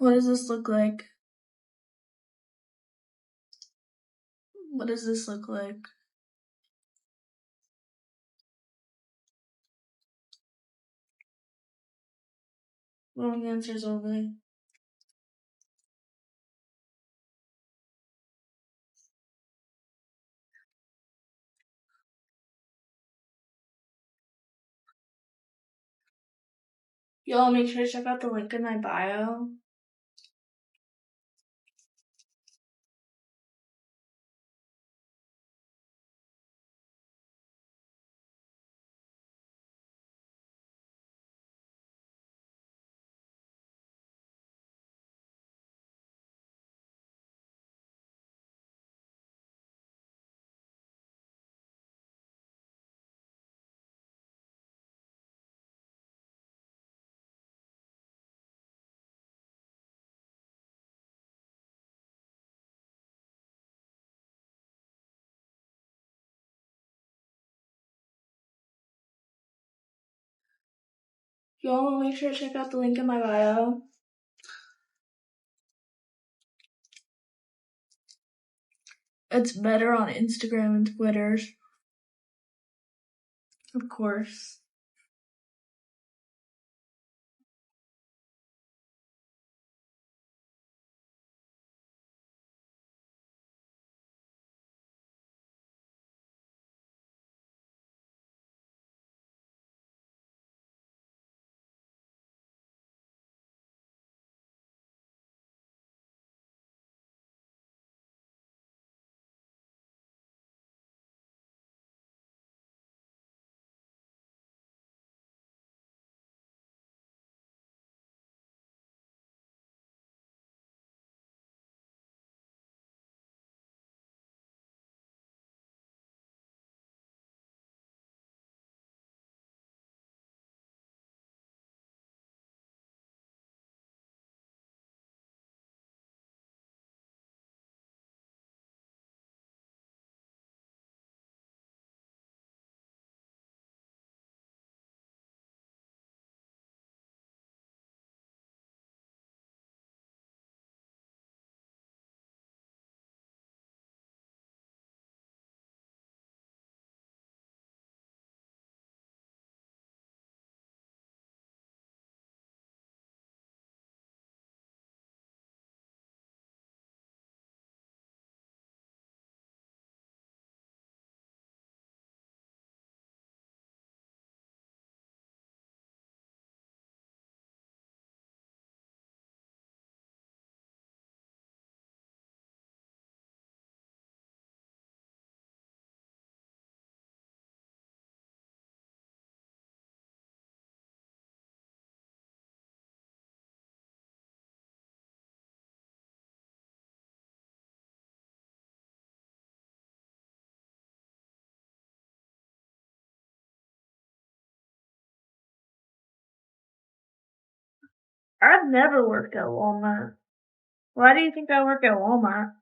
What does this look like? What does this look like? Wrong answers only. Y'all make sure to check out the link in my bio. Y'all make sure to check out the link in my bio. It's better on Instagram and Twitter. Of course. I've never worked at Walmart. Why do you think I work at Walmart?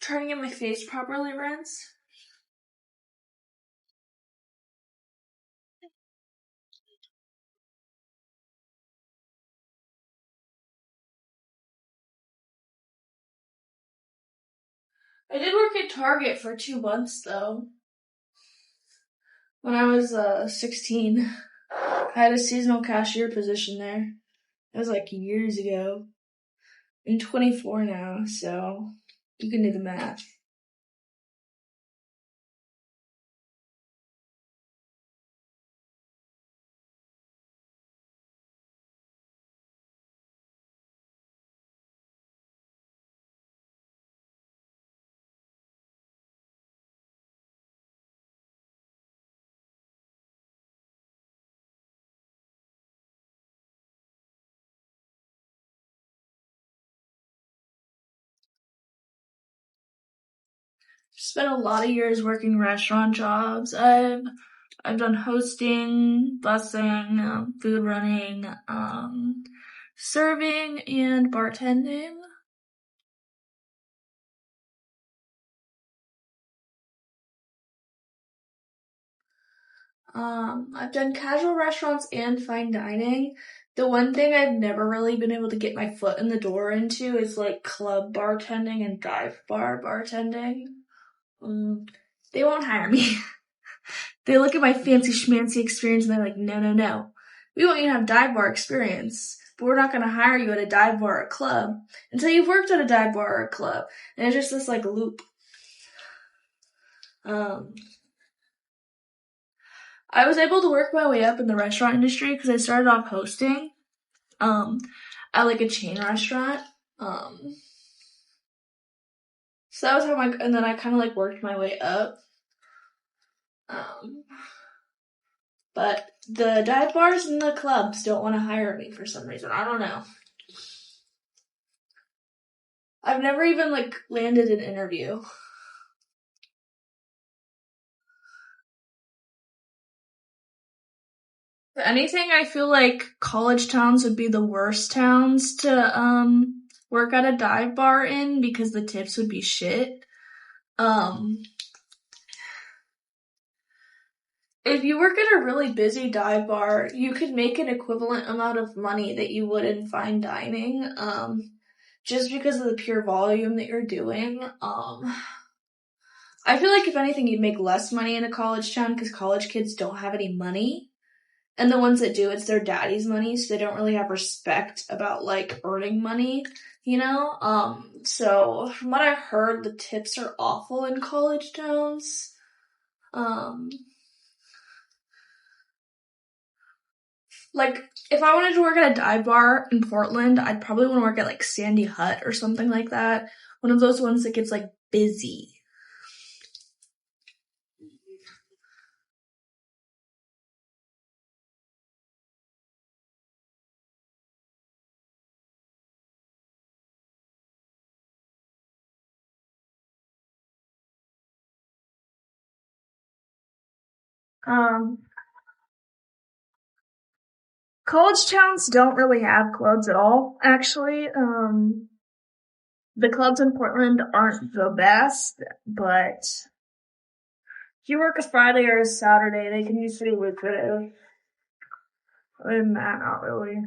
Trying to get my face properly rinsed. I did work at Target for 2 months though. When I was 16, I had a seasonal cashier position there. It was like years ago. I'm 24 now, so you can do the math. Spent a lot of years working restaurant jobs. I've done hosting, busing, food running, serving, and bartending. I've done casual restaurants and fine dining. The one thing I've never really been able to get my foot in the door into is like club bartending and dive bar bartending. They won't hire me. They look at my fancy schmancy experience and they're like, no, no, no. We want you to have dive bar experience, but we're not going to hire you at a dive bar or club until you've worked at a dive bar or a club. And it's just this like loop. I was able to work my way up in the restaurant industry because I started off hosting at like a chain restaurant. So that was how and then I kind of like worked my way up. But the dive bars and the clubs don't want to hire me for some reason. I don't know. I've never even like landed an interview. If anything, I feel like college towns would be the worst towns to work at a dive bar in because the tips would be shit. If you work at a really busy dive bar, you could make an equivalent amount of money that you would in fine dining, just because of the pure volume that you're doing. I feel like if anything, you'd make less money in a college town because college kids don't have any money. And the ones that do, it's their daddy's money, so they don't really have respect about, like, earning money, you know? So from what I've heard, the tips are awful in college towns. Like, if I wanted to work at a dive bar in Portland, I'd probably want to work at, like, Sandy Hut or something like that. One of those ones that gets, like, busy. Um, College towns don't really have clubs at all, actually. The clubs in Portland aren't the best, but if you work a Friday or a Saturday, they can usually lucrative. Other than that, not really.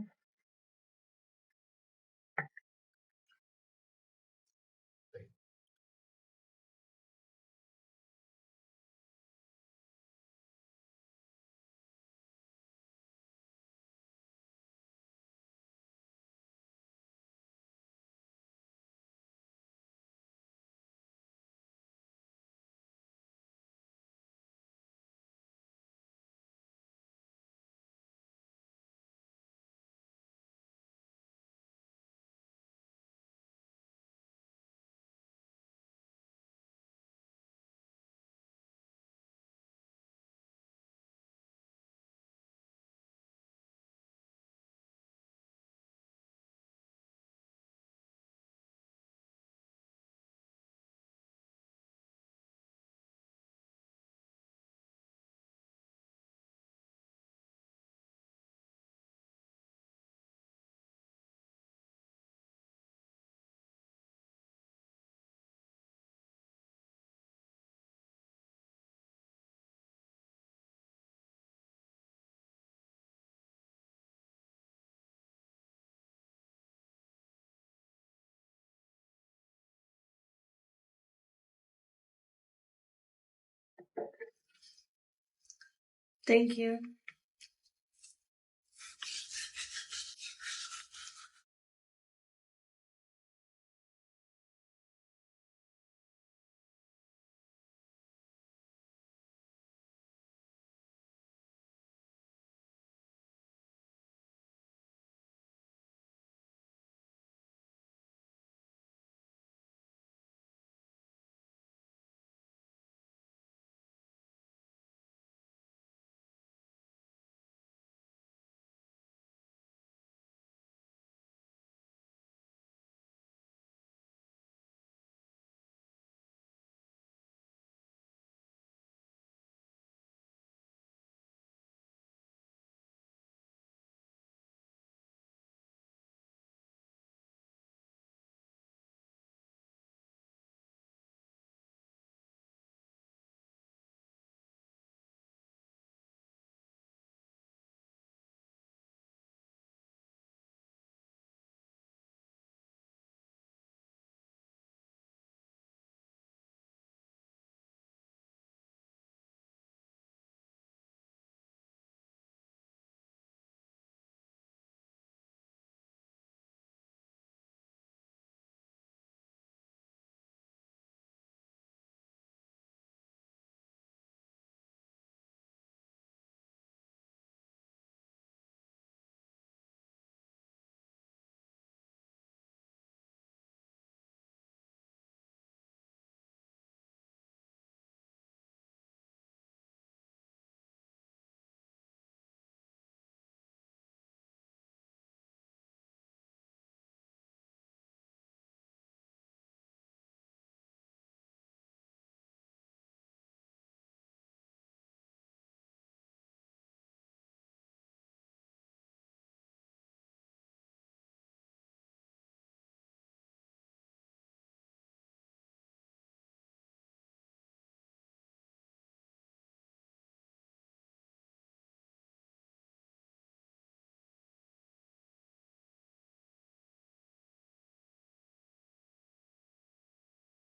Thank you.